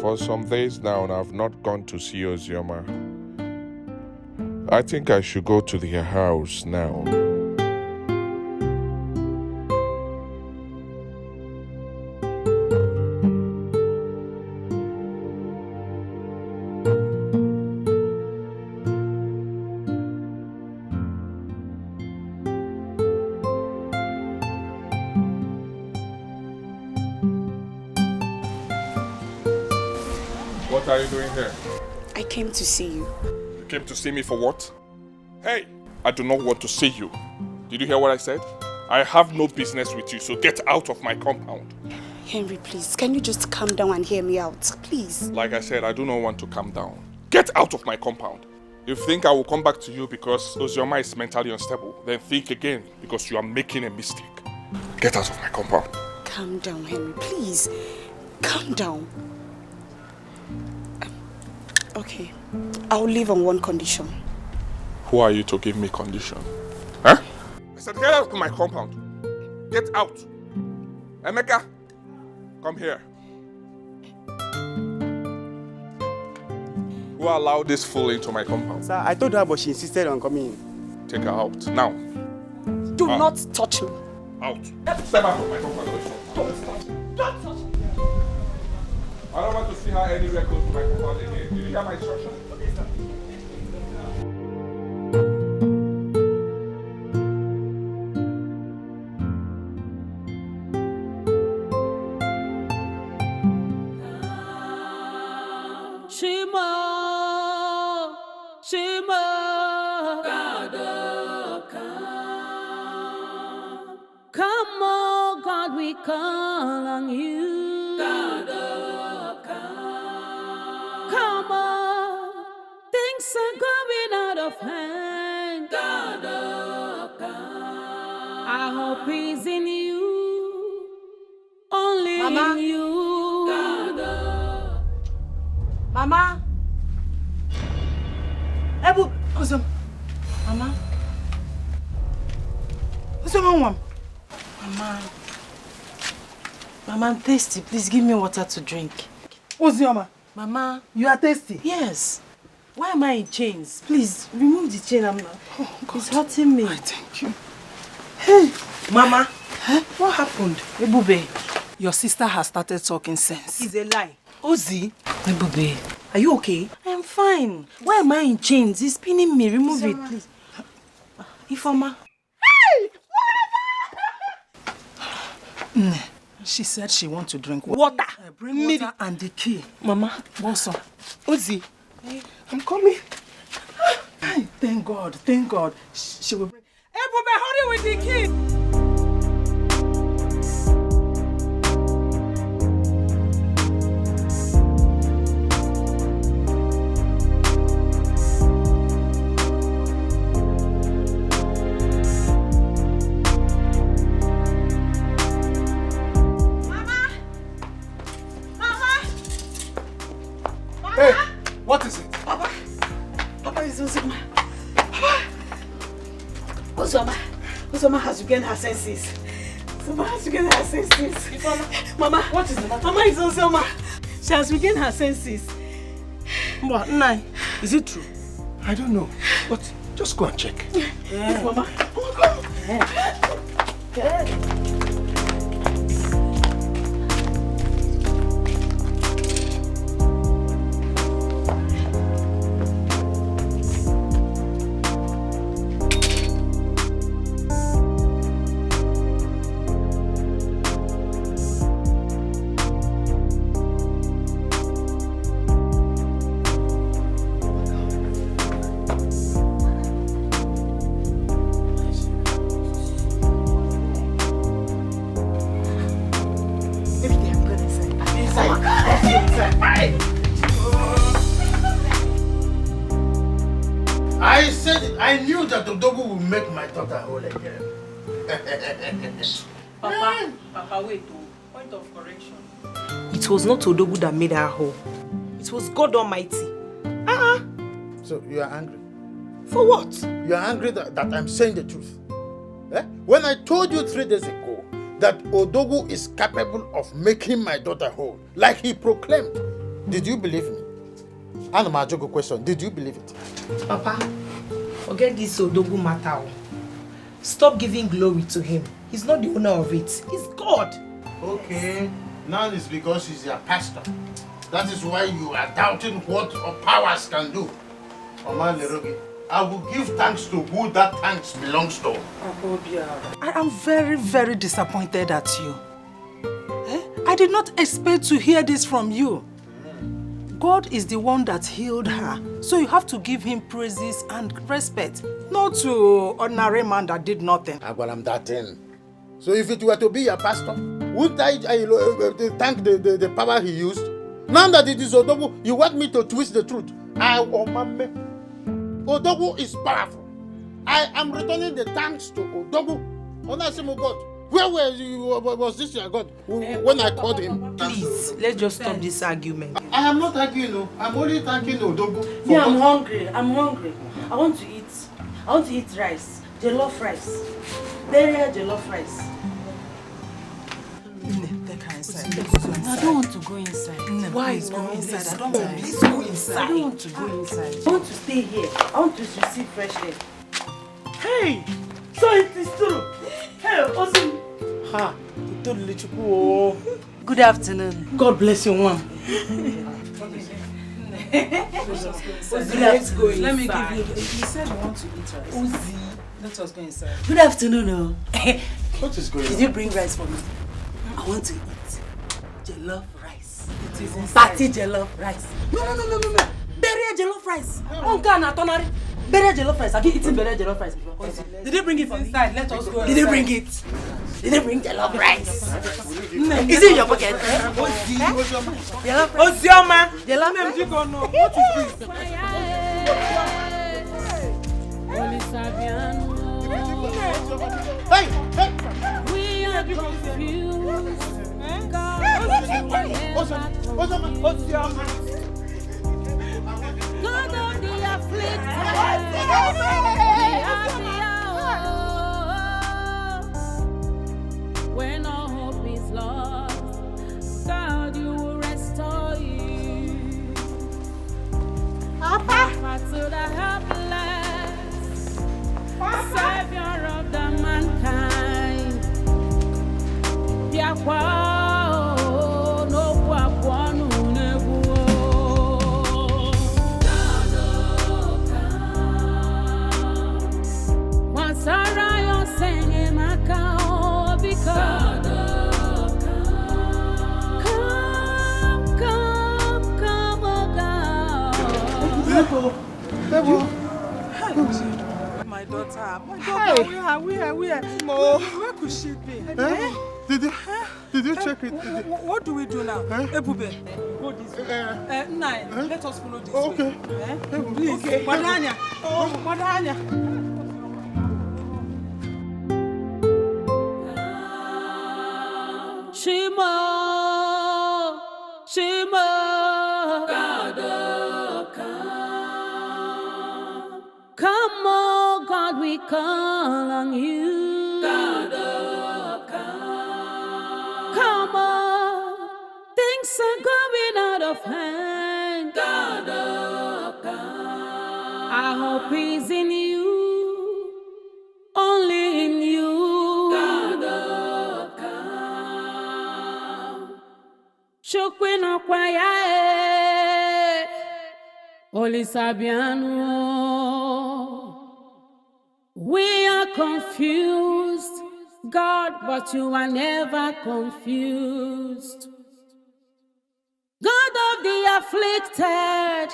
For some days now, I've not gone to see Ozioma. I think I should go to their house now. What are you doing here? I came to see you. You came to see me for what? Hey, I do not want to see you. Did you hear what I said? I have no business with you, so get out of my compound. Henry, please, can you just calm down and hear me out, please? Like I said, I do not want to calm down. Get out of my compound. If you think I will come back to you because Ozioma is mentally unstable, then think again because you are making a mistake. Get out of my compound. Calm down, Henry, please. Calm down. Okay, I'll leave on one condition. Who are you to give me condition? Huh? I said get out of my compound. Get out. Emeka, come here. Who allowed this fool into my compound? Sir, I told her, but she insisted on coming in. Take her out, now. Do not touch me. Out. Step out of my compound. Don't touch me. I don't want to see her anywhere close to my compound again. Did you hear my instruction? Okay, sir. Come on, God, we call on you. God, come on, things are going out of hand. God, our hope is in you, only Mama. in you. God, Mama. Ebu, Ozom. Mama. Ozom, Mama. Mama, I'm thirsty. Please give me water to drink. Ozioma, Mama. you are thirsty? Yes. Why am I in chains? Please, remove the chain. It's hurting me. Thank you. Hey, Mama. huh? What happened? Ebube. Your sister has started talking sense. It's a lie. Ozzy, Ebube. are you okay? I'm fine. Why am I in chains? It's pinning me. Remove it, please. Ifoma. She said she wants to drink water. Water. Bring water and the key. Mama. Godson. Ozzy, I'm coming. Ay, thank God, thank God. She will bring. Ebube, hurry with the key. Hey, what is it? Papa is Ozoma. Papa. Ozoma. Ozoma has regained her senses. Ozoma has regained her senses. Mama. What is the matter? Mama is Ozoma. She has regained her senses. What? Nai, is it true? I don't know, but just go and check. Yes, Mama. Oh my God. Yeah. I said it. I knew that Odogu would make my daughter whole again. Papa, wait. Point of correction. It was not Odogu that made her whole. It was God Almighty. So you are angry? For what? You are angry that I'm saying the truth? Eh? When I told you 3 days ago that Odogu is capable of making my daughter whole, like he proclaimed, Did you believe me? And my joke question, did you believe it? Papa, forget this Odogu matter. Stop giving glory to him. He's not the owner of it. He's God. Okay. Now it's because he's your pastor. That is why you are doubting what our powers can do. Oma Lerogi, I will give thanks to who that thanks belongs to. I am very, very disappointed at you. I did not expect to hear this from you. God is the one that healed her, so you have to give him praises and respect, not to ordinary man that did nothing. I got him that thing. So if it were to be your pastor, would I thank the power he used? Now that it is Odogu, you want me to twist the truth. Odogu is powerful. I am returning the thanks to Odogu. Onasimo God. Where was this your God when I called him? Please, let's just stop this argument. I am not arguing, no. I'm only thanking Odogu. Yeah, I'm hungry. I want to eat. Rice. Jollof rice. Burial jollof rice. Take her inside. I don't want to go inside. Why is go inside? I don't want. Please go inside. I don't want to go inside. I want to stay here. I want to receive fresh air. Hey! So it is true. Hey, awesome. Ha! Good afternoon. God bless you, mom. Let's go inside. Let me give you. You said you want to eat rice. Uzi. Let us go inside. Good afternoon. What is going on? Did you bring rice for me? I want to eat jollof rice. It is inside. Party jollof rice. No. Burial jollof rice. Burial jollof rice. Have you eaten burial jollof rice before? Did they bring it for me? Inside. Let us go. Did they bring it? Did they bring jollof rice? Is it in your pocket? Jollof rice. Ozioma. Jollof rice. What is this? Hey! We are confused. God of the afflicted, when all hope is lost, God, you will restore you. Papa to the helpless, Savior of the mankind. My daughter, where could she be? Did you check it? What do we do now? Ebube, go this way. Nine, let us follow this way. Please, Madanya. Madanya. Shima, God, come, oh God, we call on you. God, come on, things are going out of hand. God, our hope is in you, only in you. Chokwe no kwaya Olisabiano. We are confused, God, but you are never confused. God of the afflicted,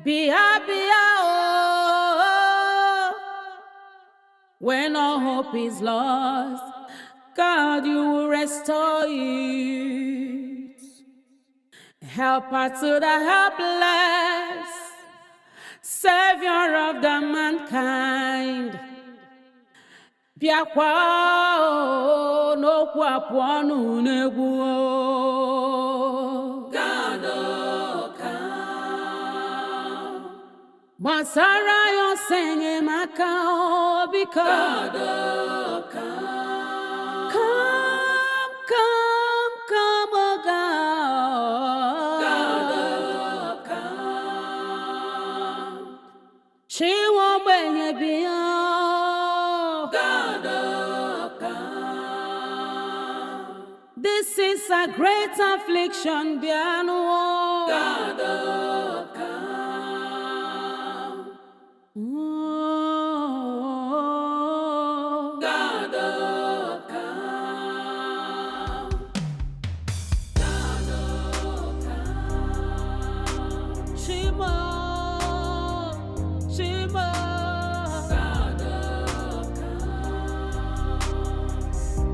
be happy, oh. When all hope is lost, God, you will restore it. Helper to the helpless, Savior of the mankind. Piakwa no kwapwa nunegu. God, come. Masara yo senye makao because God, come. Come, oh God. This is a great affliction, Biano. God of calm. Oh, God of calm. God of calm. Shima, Shima. God of calm.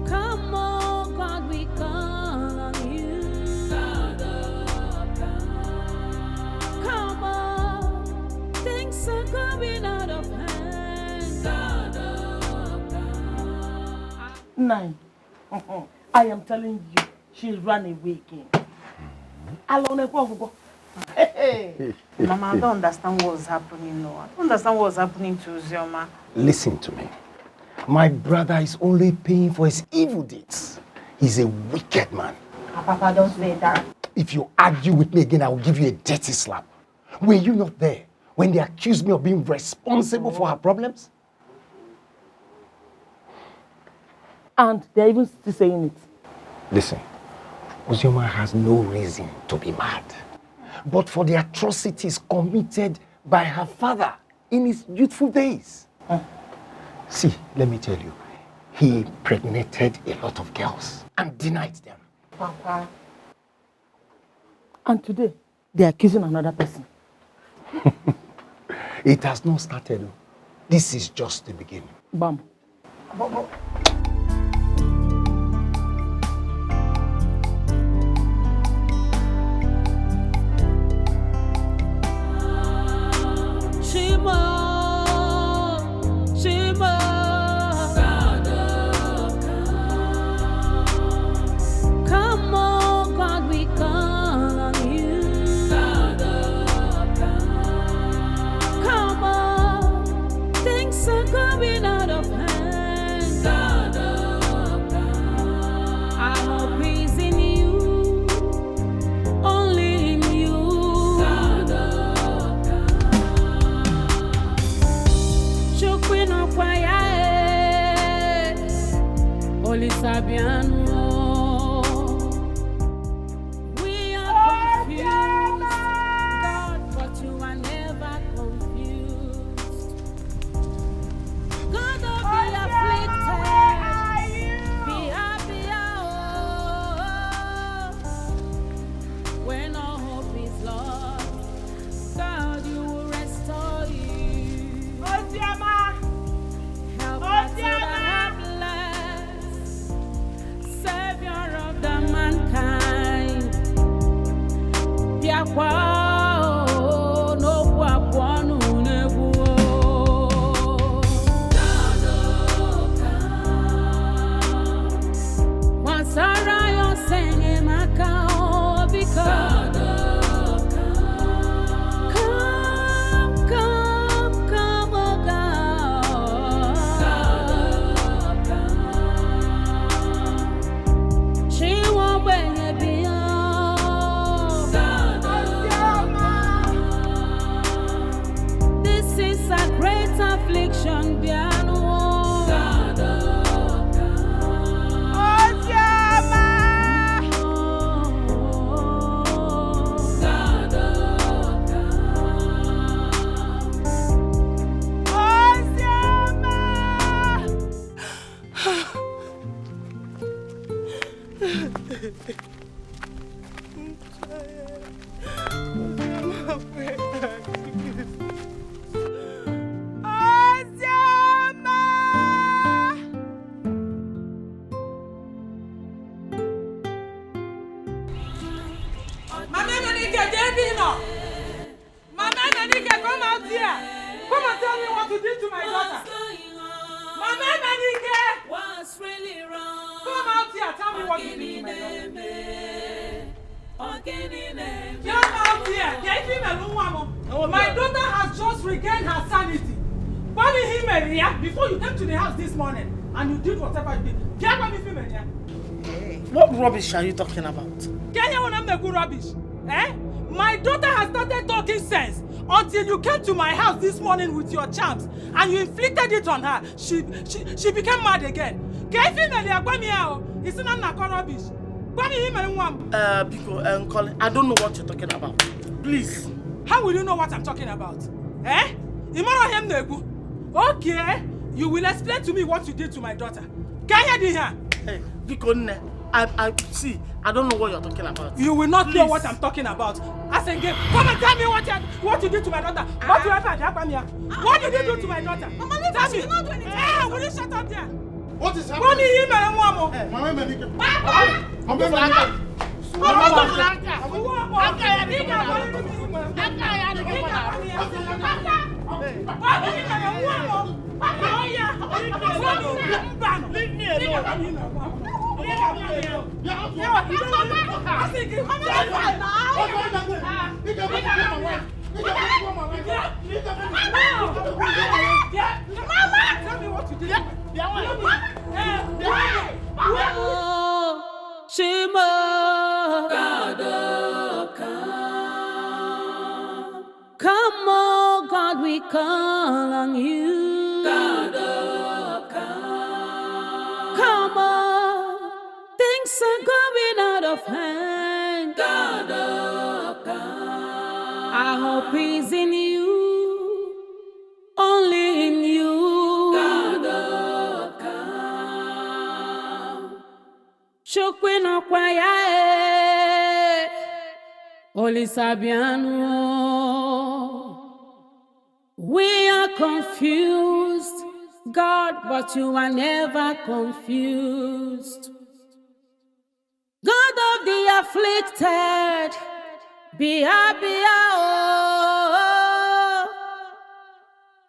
Come on, God, we call on you. God of calm. Come on, things are going out of hand. God of calm. 9. I am telling you, she's run away again. Alone, Mama, I don't understand what's happening. No, I don't understand what's happening to Uzioma. Listen to me. My brother is only paying for his evil deeds. He's a wicked man. Papa, don't say that. If you argue with me again, I will give you a dirty slap. Were you not there when they accused me of being responsible for her problems? and they're even still saying it. Listen, Uzioma has no reason to be mad. But for the atrocities committed by her father in his youthful days. See, let me tell you, he impregnated a lot of girls and denied them. Papa. And today, they're accusing another person. It has not started. This is just the beginning. Bam. We are confused, God, but you are never confused. God of the afflicted, be happy, when all hope is lost, God, you will restore you. Help us to the helpless, Savior of the mankind. Diakwa no kwakwa no nebu. Masara yo senge makao because come, oh God. She won't bring it beyond. This is a great affliction, Biano. Come out here. Come and tell me what you did to my daughter. Mama Nanike! What's really wrong? Come out here. Tell me what you did to my daughter. Come out here. My daughter has just regained her sanity. Before you came to the house this morning and you did whatever you did. What rubbish are you talking about? Can you remember good rubbish? Eh? My daughter has started talking sense until you came to my house this morning with your charms and you inflicted it on her. She became mad again. Isn't that rubbish? Biko, Colin, I don't know what you're talking about. Please. How will you know what I'm talking about? Eh? Okay, you will explain to me what you did to my daughter. Can you hear? Hey, Biko, I see. I don't know what you're talking about. You will not know what I'm talking about. As again, come and tell me what you did to my daughter. What did you do to my daughter? Mama, tell me. Not do anything. Hey, will you shut up there? What is happening? Leave me alone. Come, oh God, we call on you. Come on, things are going out of hand. Our hope is in you, only in you. Chokwe no kwaya Oli Sabiano. We are confused, God, but you are never confused. God of the afflicted, be happy, oh.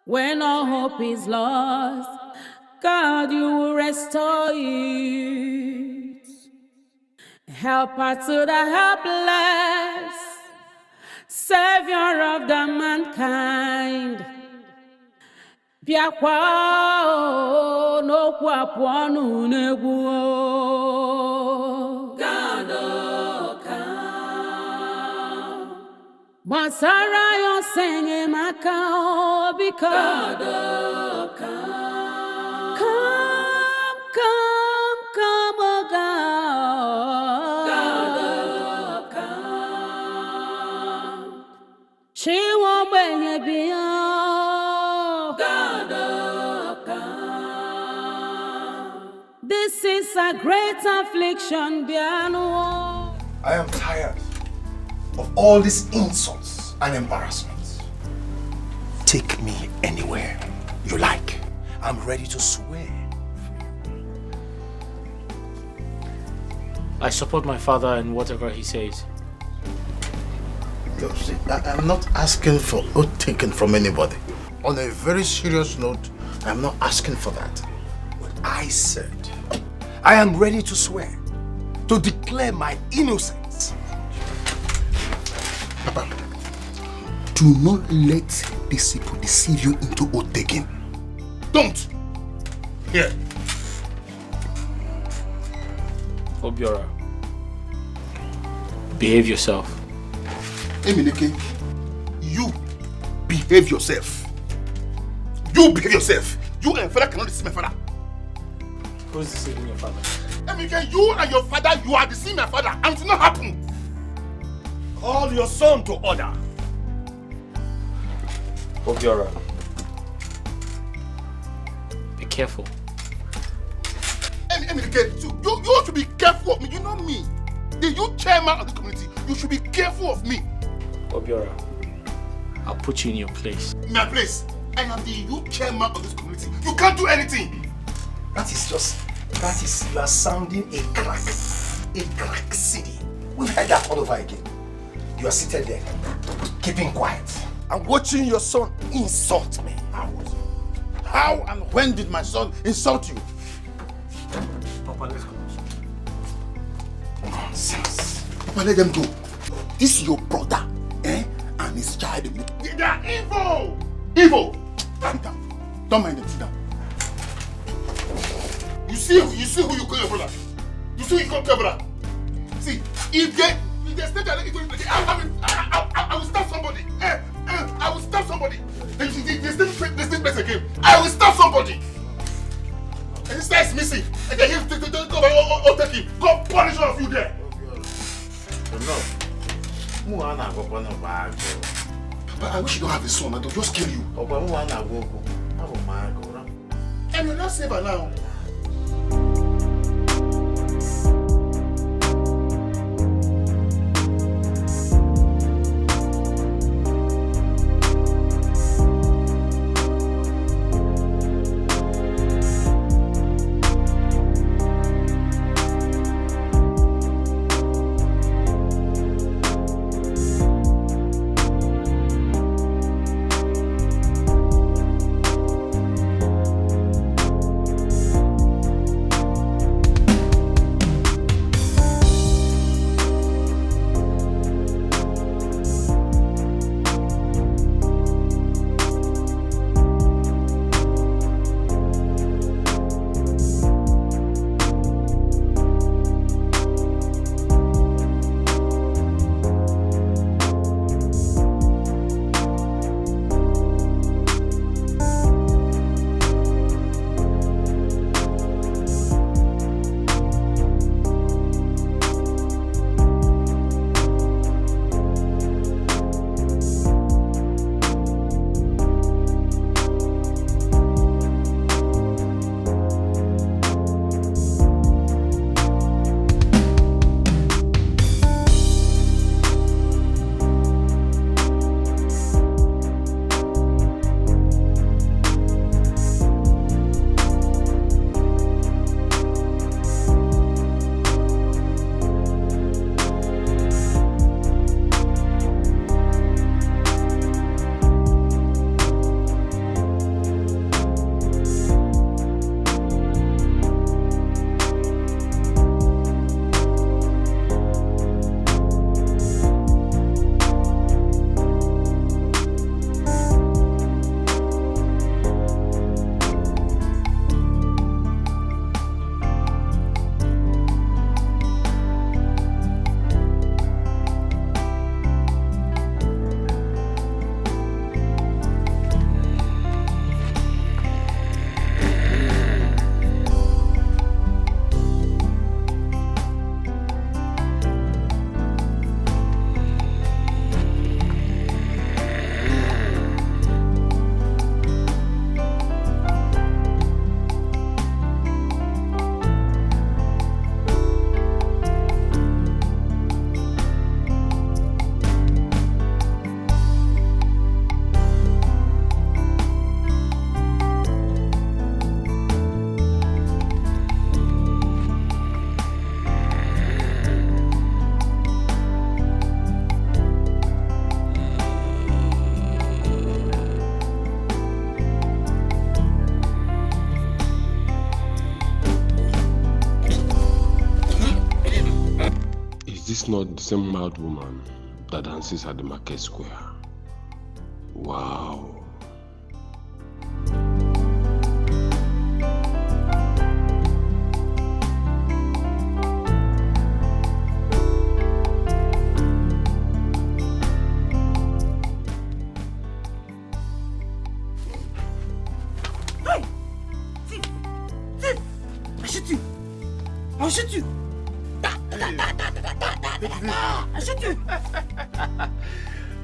When all hope is lost, God, you will restore it. Helper to the helpless, Savior of the mankind. Biakwa no kwa nu negwu. God Masara yo senge maka because come, oh God. She won't bring it beyond. This is a great affliction, Biano. I am tired of all these insults and embarrassments. Take me anywhere you like. I'm ready to swear. I support my father in whatever he says. Look, see, I'm not asking for oath taken from anybody. On a very serious note, I'm not asking for that. But I said, I am ready to swear, to declare my innocence. Papa, do not let these people deceive you into oath taking. Don't! Here. Obiora, behave yourself. Emineke, you behave yourself. You behave yourself. You and father cannot deceive my father. Who's deceiving your father? Emineke, you and your father, you are deceiving my father, and it will not happen. Call your son to order. Obiora, be careful. Emineke, you have to be careful of me. You know me. The youth chairman of the community. You should be careful of me. Obiora, I'll put you in your place. My place? I am the youth chairman of this community. You can't do anything. You are sounding a crack city. We've heard that all over again. You are seated there, keeping quiet. I'm watching your son insult me. How and when did my son insult you? Papa, let's go. Nonsense. Papa, let them go. This is your brother, and his child. They are evil! Evil! Sit down. Don't mind them, sit down. You see who you call your brother? You see who you call your brother? See, if they stay there, I will stop somebody. I will stop somebody. They still place again. I will stop somebody. And this guy is missing. And then he'll go take him. Go punish all of you there. Papa, I wish you don't have a son. I don't just kill you. And you're not safe now. Is not the same mad woman that dances at the market square? Wow. Hey! Thief! Thief! I shoot you! I'll shoot you! I shoot you!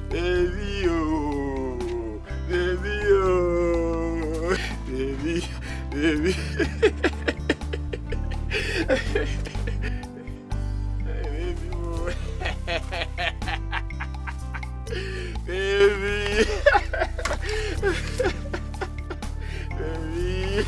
Baby, oh, baby, oh, baby, baby. Baby, oh. Baby. Baby.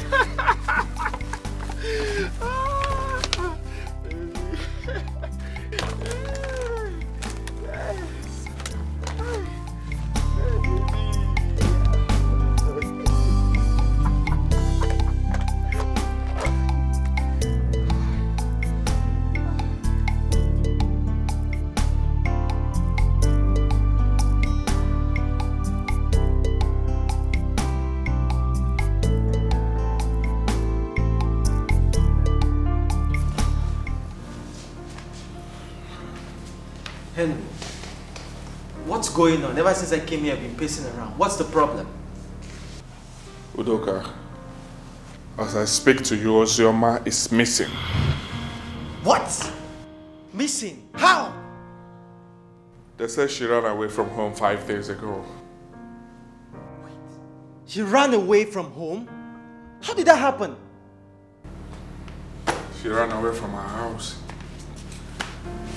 Henry, what's going on? Ever since I came here, I've been pacing around. What's the problem? Udoka, as I speak to you, Ozioma is missing. What? Missing? How? They said she ran away from home 5 days ago. She ran away from home? How did that happen? She ran away from her house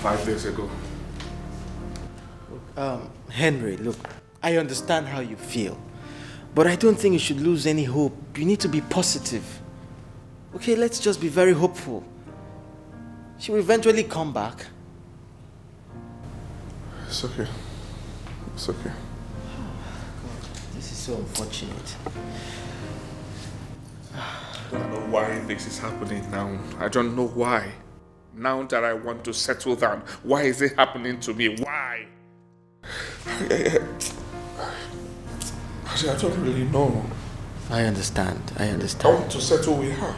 5 days ago. Henry, look, I understand how you feel, but I don't think you should lose any hope. You need to be positive. Okay, let's just be very hopeful. She will eventually come back. It's okay. It's okay. This is so unfortunate. I don't know why this is happening now. I don't know why. Now that I want to settle down, why is it happening to me? Why? I don't really know. I understand. I I understand. want to settle with her.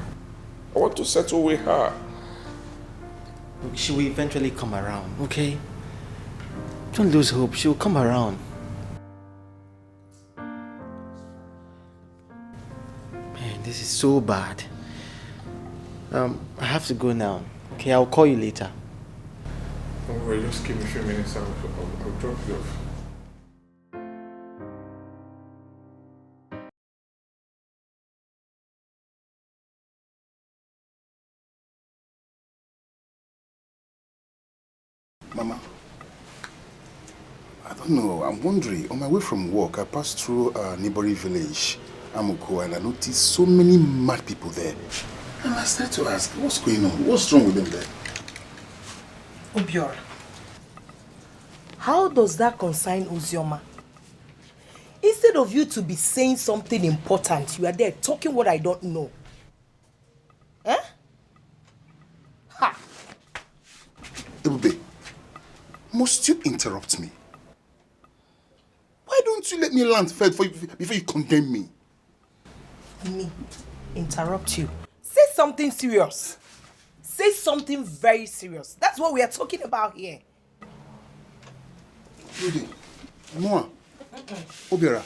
I want to settle with her. Look, she will eventually come around, okay? Don't lose hope. She will come around. Man, this is so bad. I have to go now. Okay, I'll call you later. Don't worry, just give me a few minutes. I'll drop you off. Mama, I don't know. I'm wondering. On my way from work, I passed through a neighboring village, Amuko, and I noticed so many mad people there. And I started to ask, what's going on? What's wrong with them there? Obiora, how does that concern Uzioma? Instead of you to be saying something important, you are there talking what I don't know. Eh? Ha! Ebube, must you interrupt me? Why don't you let me land first before you condemn me? Me? Interrupt you? Say something serious. Say something very serious. That's what we are talking about here. Rudy, Moa, Obiora,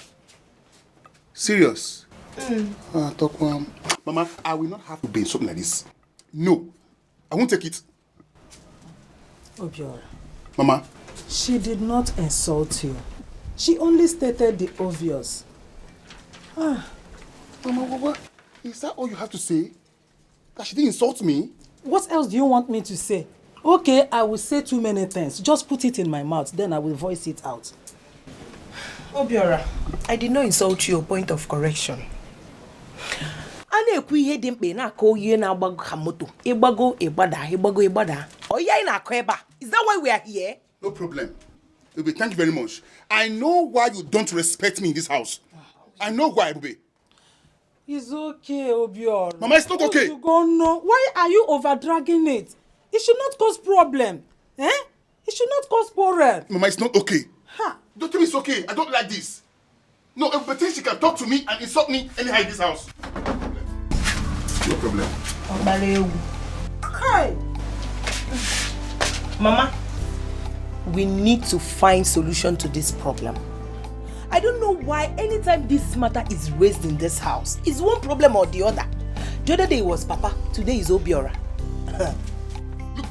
serious? Mama, I will not have to be in something like this. No, I won't take it. Obiora. Mama. She did not insult you. She only stated the obvious. Mama, what? Is that all you have to say? That she didn't insult me? What else do you want me to say? Okay, I will say too many things. Just put it in my mouth, then I will voice it out. Obiora, I did not insult you, point of correction. Is that why we are here? No problem. Bube, thank you very much. I know why you don't respect me in this house. I know why, Bube. It's okay, Obiora. Mama, it's not okay. No. Why are you over-dragging it? It should not cause problem. Eh? It should not cause quarrel. Mama, it's not okay. Don't tell me it's okay. I don't like this. No, but she can talk to me and insult me anyhow in this house. No problem. Hi. Mama, we need to find solution to this problem. I don't know why anytime this matter is raised in this house, it's one problem or the other. The other day it was Papa, today is Obiora. Look,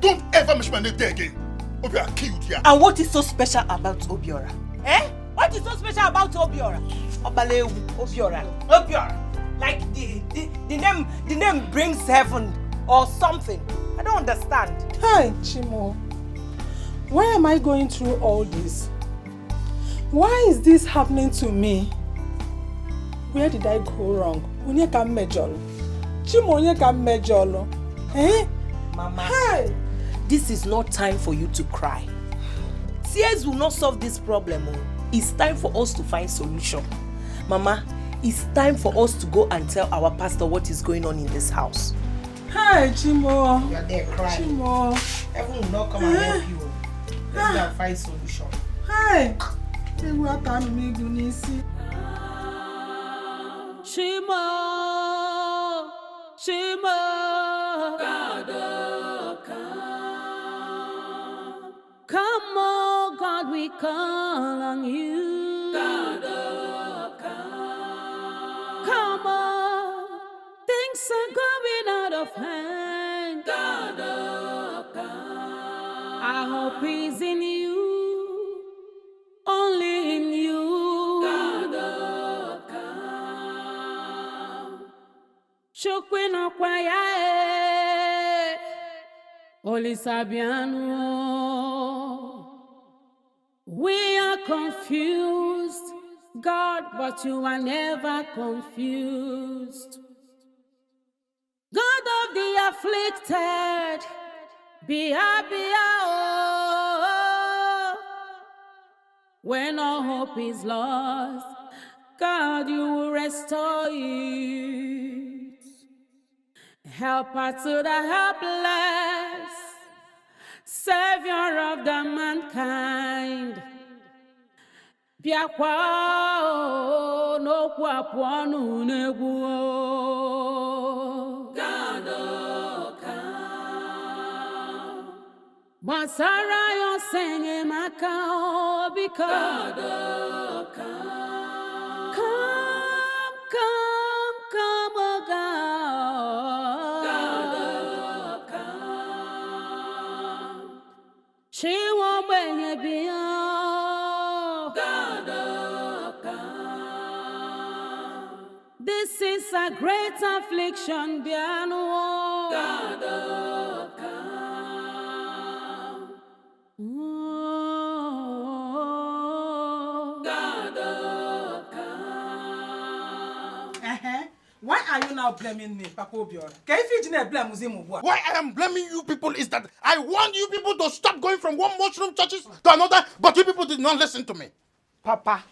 don't ever mention my name there again. Obiora killed here. And what is so special about Obiora? Eh? What is so special about Obiora? Obiora. Like the name brings heaven or something. I don't understand. Hi, Chimo. Why am I going through all this? Why is this happening to me? Where did I go wrong? Unye ka mmejolo. Chimo unye ka mmejolo. Eh? Mama. Hey. This is not time for you to cry. Tears will not solve this problem. It's time for us to find solution. Mama, it's time for us to go and tell our pastor what is going on in this house. Hi, Chimo. You are there crying. Chimo. Heaven will not come and help you. Let's go and find solution. Hi. Shimo. Come, oh God, we call on you. Come on, things are going out of hand. Our hope is in you. Holy Sabiano, we are confused, God, but you are never confused. God of the afflicted, be happy, oh. When all hope is lost, God, you will restore it. Helper to the helpless, Savior of the mankind. Biakwa no kwa pwanu negwu. God, oh, come. Masara yo senye makao because God, oh, come. Come, oh God. God, oh, come. She won't bring it beyond. God, oh, come. This is a great affliction, Biano. God, oh, come. Oh, God, oh, come. Why are you now blaming me, Papa Obiora? Why I am blaming you people is that I want you people to stop going from one mushroom churches to another, but you people did not listen to me. Papa,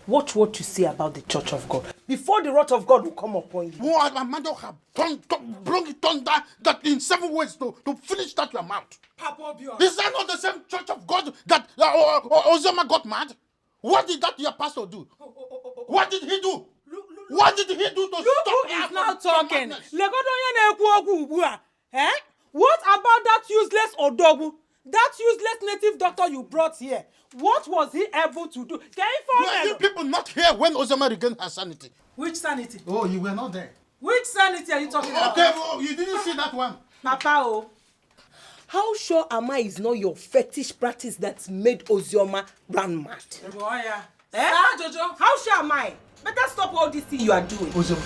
watch what you say about the church of God before the wrath of God will come upon you. Oh, my mother have blown it on that in 7 ways to finish that your mouth. Papa Obiora. Is that not the same church of God that Ozema got mad? What did that your pastor do? What did he do? What did he do to stop who is now talking? What about that useless Odogu? That useless native doctor you brought here? What was he able to do? Were you people not here when Ozema regained her sanity? Which sanity? Oh, you were not there. Which sanity are you talking about? Okay, well, you didn't see that one. Papa, oh. How sure am I is not your fetish practice that's made Ozioma run mad? Oh, yeah. Jojo, how sure am I? Better stop all this thing you are doing. Ozioma,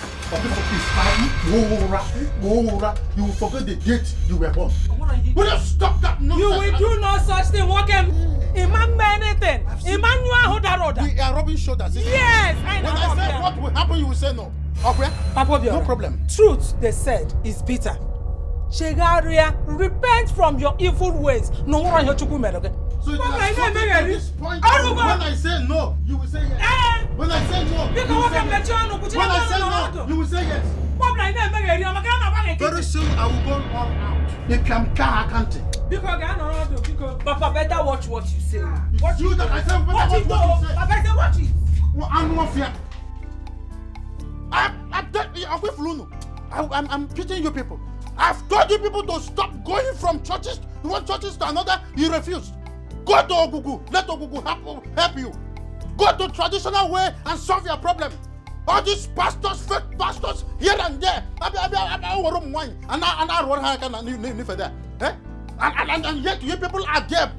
you will forget the date you were born. Will you stop that nonsense? You will do no such thing. What can Imam anything? Emmanuel Hodaroda. We are rubbing shoulders. Yes, I know. When I say what will happen, you will say no. Okay? Papa, no problem. Truth, they said, is bitter. Shegaria, repent from your evil ways. No more on your chukumed, okay? So it has come to this point. When I say no, you will say yes. When I say no, you will say yes. When I say no, you will say yes. Very soon I will go all out. You can can't. Papa, better watch what you say. Watch you that I said watch it though. Papa, I said watch it. I'm not fear. I'm pitching you people. I've told you people to stop going from churches to one churches to another. You refused. Go to Ogugu. Let Ogugu help you. Go to traditional way and solve your problem. All these pastors, fake pastors, here and there. And yet you people are there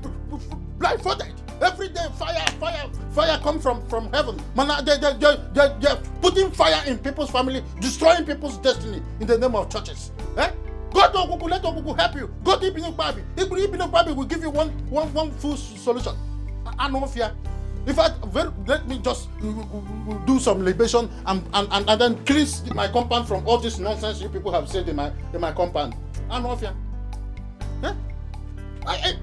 blindfolded. Every day fire come from heaven. Man, they're putting fire in people's family, destroying people's destiny in the name of churches. Go to Ogugu, let Ogugu help you. Go to Ibinu Babi. Ibinu Babi will give you one full solution. I no fear. In fact, let me just do some libation and then cleanse my compound from all this nonsense you people have said in my compound. I no fear.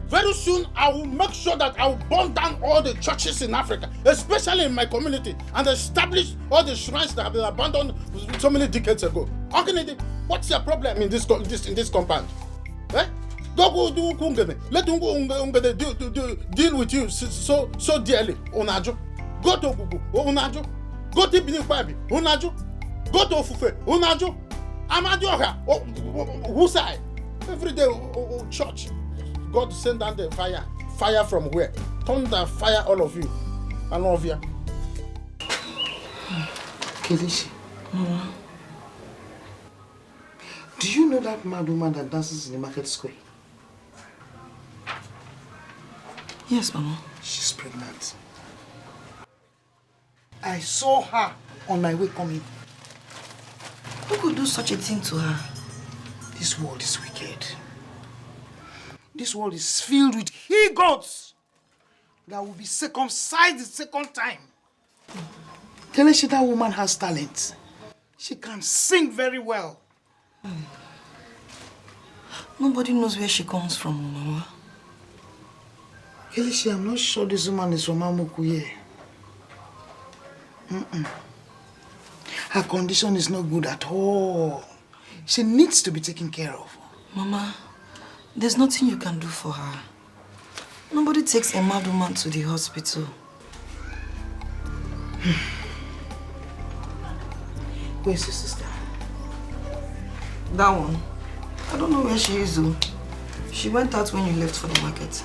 Very soon I will make sure that I will burn down all the churches in Africa, especially in my community, and establish all the shrines that have been abandoned so many decades ago. What's your problem in this compound? Don't go do Kungene. Let Ungene deal with you so dearly. Onajo. Go to Gugu. Onajo. Go to Binipabi. Onajo. Go to Ofufe. Onajo. Amadioha. Who's I? Every day, church. God send down the fire. Fire from where? Thunder, fire, all of you. And all of you. Kelechi. Do you know that mad woman that dances in the market square? Yes, Mama. She's pregnant. I saw her on my way coming. Who could do such a thing to her? This world is wicked. This world is filled with he-goats that will be circumcised the second time. Kelechi, that woman has talent. She can sing very well. Nobody knows where she comes from, Mama. Kelechi, I'm not sure this woman is from Amukuye. Her condition is not good at all. She needs to be taken care of. Mama, there's nothing you can do for her. Nobody takes a mad woman to the hospital. Where's your sister? That one. I don't know where she is though. She went out when you left for the market.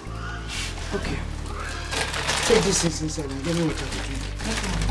Okay. Take this things inside and get me water to drink. Okay.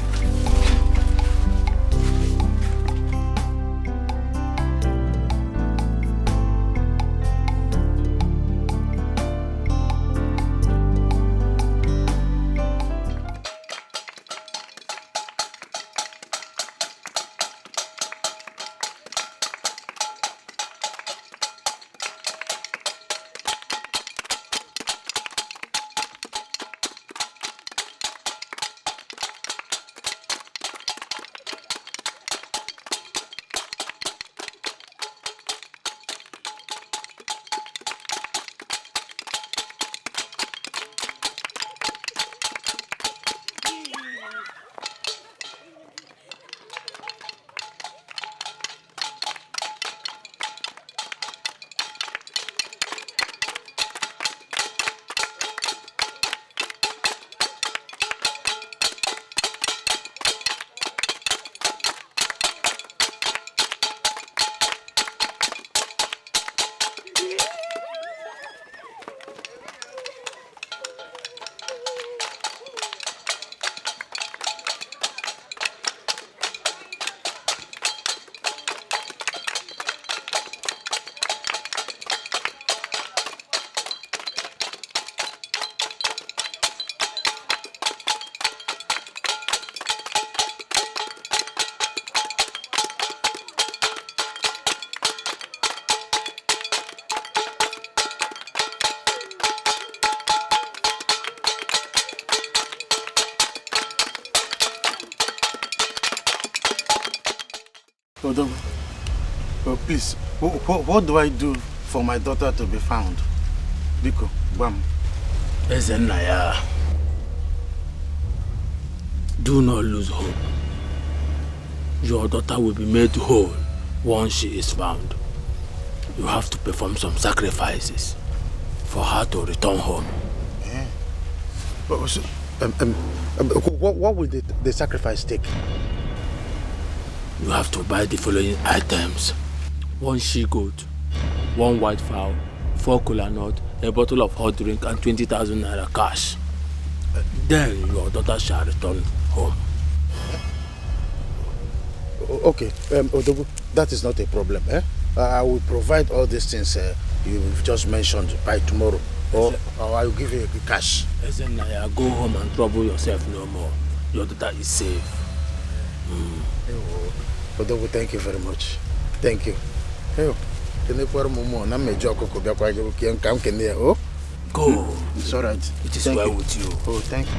Please, what do I do for my daughter to be found? Biko, Bam. Ezenaya, do not lose hope. Your daughter will be made whole once she is found. You have to perform some sacrifices for her to return home. Yeah. What will the sacrifice take? You have to buy the following items: 1 she-goat, 1 white fowl, 4 kola nut, a bottle of hot drink, and 20,000 naira cash. Then your daughter shall return home. Okay, Odogu, that is not a problem. I will provide all these things you've just mentioned by tomorrow. Or I will give you cash. Ezenaya, go home and trouble yourself no more. Your daughter is safe. Odogu, thank you very much. Thank you. Go. It's all right. It is well with you. Oh, thank you.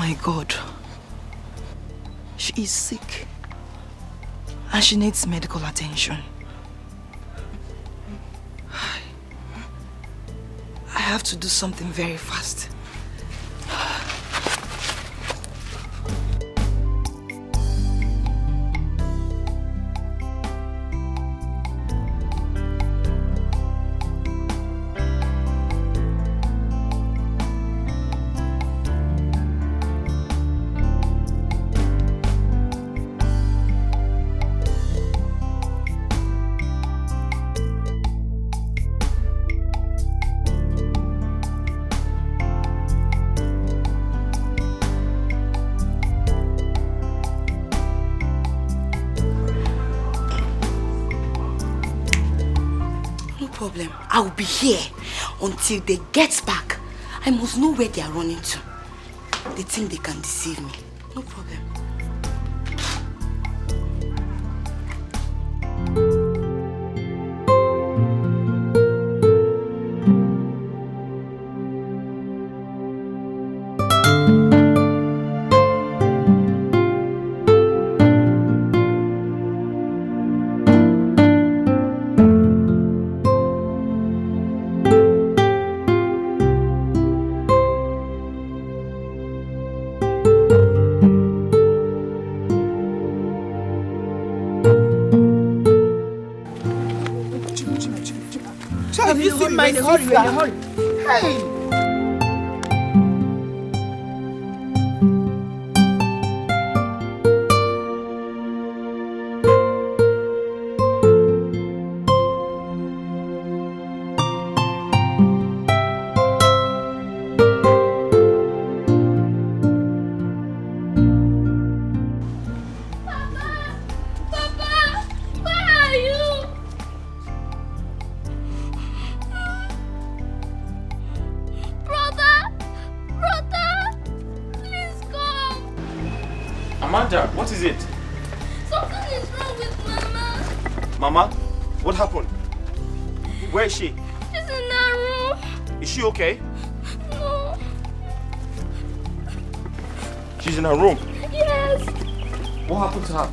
my God. She is sick. And she needs medical attention. I have to do something very fast. I'll be here until they get back. I must know where they are running to. They think they can deceive me. No problem. Have you seen my sister? Hey! What is it? Something is wrong with Mama. Mama? What happened? Where is she? She's in her room. Is she okay? No. She's in her room? Yes. What happened to her?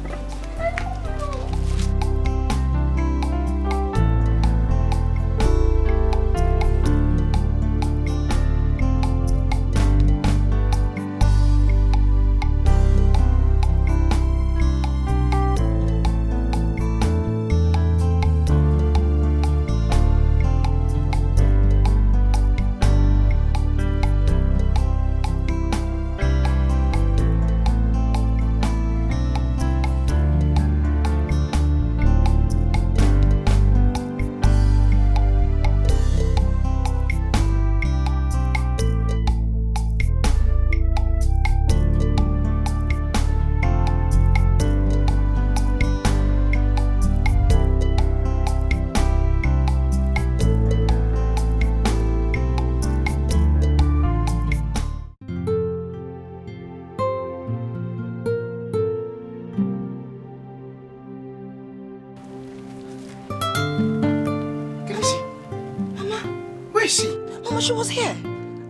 She was here,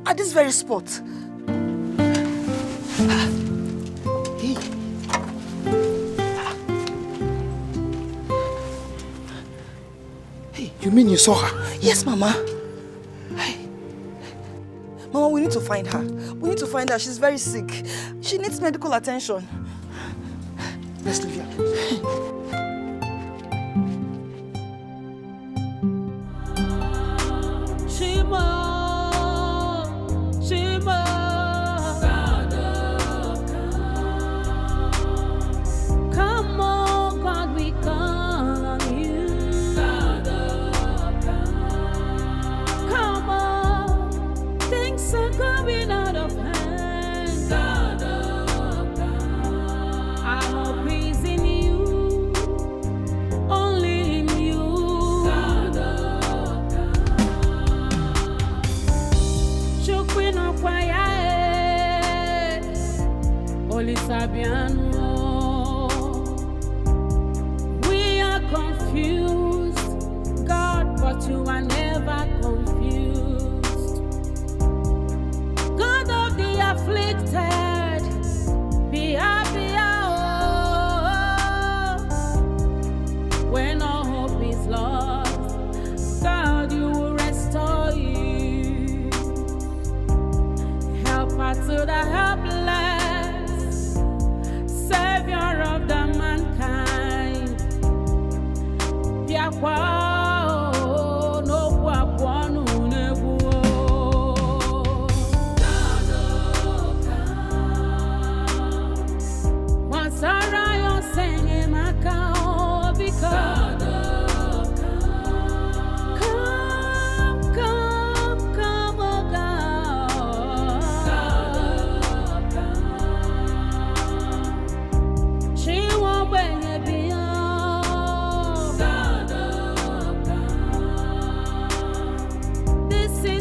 at this very spot. Hey. Hey, you mean you saw her? Yes, Mama. Hey. Mama, we need to find her. We need to find her. She's very sick. She needs medical attention. Let's leave her. We are confused, God, but you are never confused. God of the afflicted,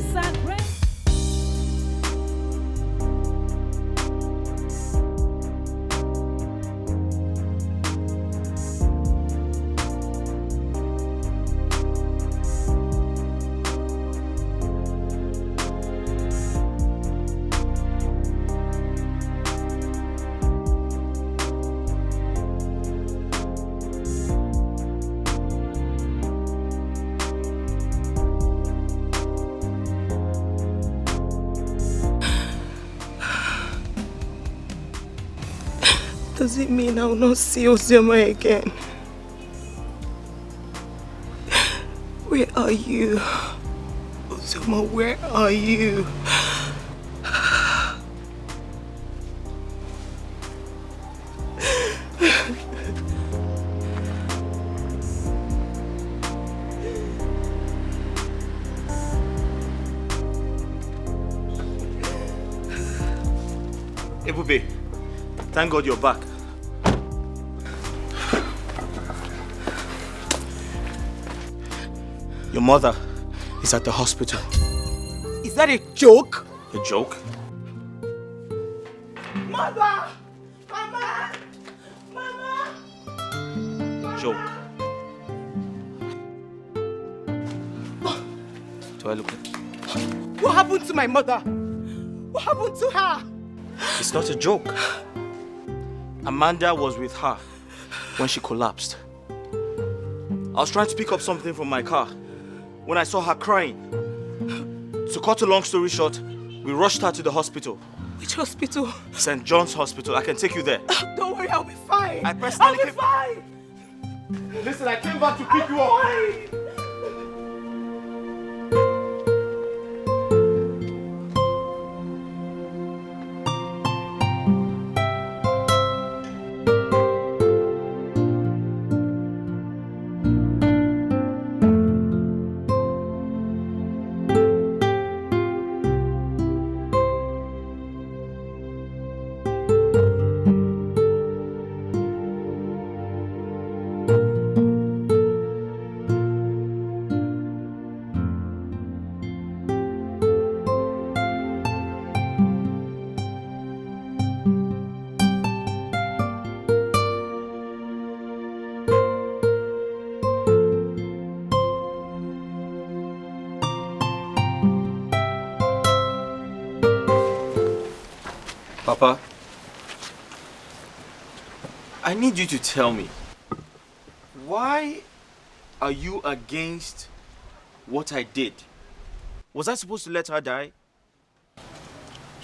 things are great. Does it mean I will not see Ozioma again? Where are you? Ozioma, where are you? Ebube, thank God you're back. Your mother is at the hospital. Is that a joke? A joke? Mother! Mama! Mama! Joke. Do I look like... What happened to my mother? What happened to her? It's not a joke. Amanda was with her when she collapsed. I was trying to pick up something from my car when I saw her crying. To cut a long story short, we rushed her to the hospital. Which hospital? St. John's Hospital. I can take you there. Don't worry, I'll be fine. I personally I'll be fine. Listen, I came back to pick you up. Fine. Papa, I need you to tell me, why are you against what I did? Was I supposed to let her die?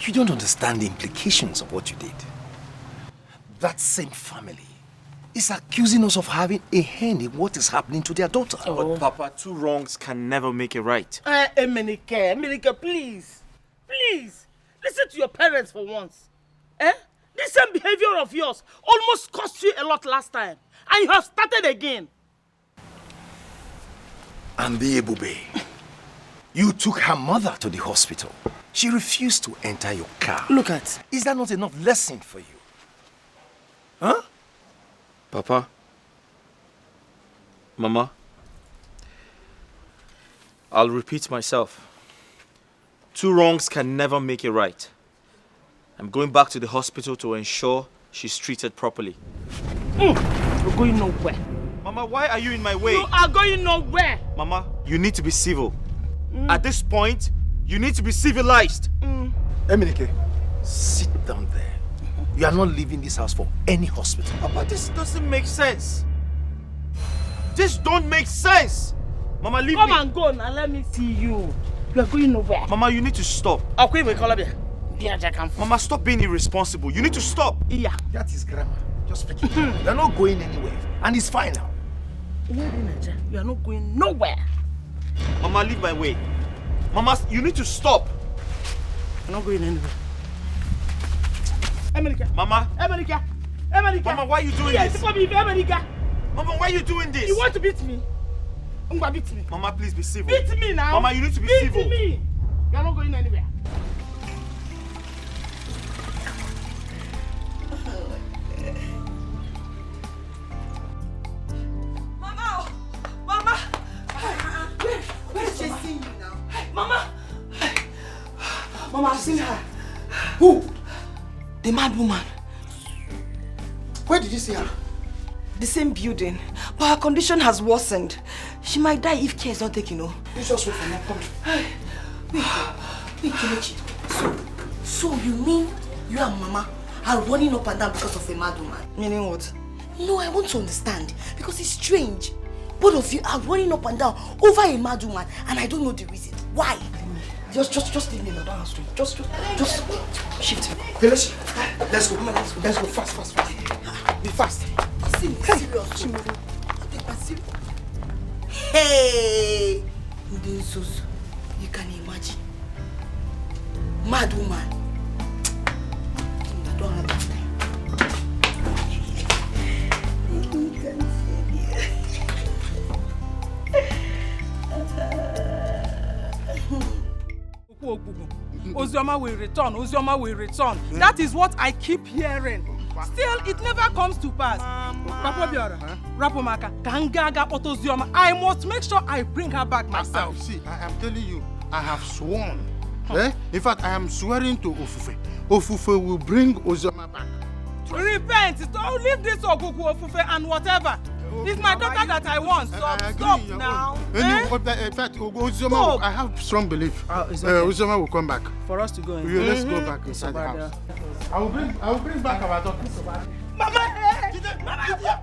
You don't understand the implications of what you did. That same family is accusing us of having a hand in what is happening to their daughter. But Papa, two wrongs can never make a right. Emenike, please. Please, listen to your parents for once. This same behavior of yours almost cost you a lot last time. And you have started again. And the Ebube, you took her mother to the hospital. She refused to enter your car. Look at. Is that not enough lesson for you? Huh? Papa, Mama, I'll repeat myself. Two wrongs can never make a right. I'm going back to the hospital to ensure she's treated properly. You're going nowhere. Mama, why are you in my way? You are going nowhere. Mama, you need to be civil. At this point, you need to be civilized. Emenike, sit down there. You are not leaving this house for any hospital. Papa, this doesn't make sense. This don't make sense. Mama, leave me. Come and go and let me see you. You are going nowhere. Mama, you need to stop. Mama, stop being irresponsible. You need to stop. Yeah. That is grammar. Just speak it. You're not going anywhere. And it's fine now. You are not going nowhere. Mama, leave my way. Mama, you need to stop. You're not going anywhere. Emenike. Mama. Emenike. Mama, why are you doing this? Mama, why are you doing this? You want to beat me? Beat me. Mama, please be civil. Beat me now. Mama, you need to be civil. Beat me. You're not going anywhere. Mama! Where is chasing you now? Mama! Mama, I've seen her. Who? The mad woman. Where did you see her? The same building. But her condition has worsened. She might die if care is not taken, You just wait for me. Come. Wait, Kelechi. So you mean you and Mama are running up and down because of a mad woman? Meaning what? No, I want to understand. Because it's strange. Both of you are running up and down over a mad woman and I don't know the reason. Why? Just leave me alone. Don't ask me. Just shift. Okay, let's go. Let's go. Fast. Be fast. Serious. Hey! You can imagine. Mad woman. I don't have that time. Ozioma will return. Ozioma will return. That is what I keep hearing. Still, it never comes to pass. Rapomaka, I must make sure I bring her back myself. See, I am telling you, I have sworn. In fact, I am swearing to Ofufe. Ofufe will bring Ozioma back. Repent. Don't leave this Ogugu Ofufe and whatever. It's my daughter that I want. Stop now. In fact, Ozioma, I have strong belief. Ozioma will come back. For us to go in. Let's go back inside the house. I will bring back our daughter. Mama!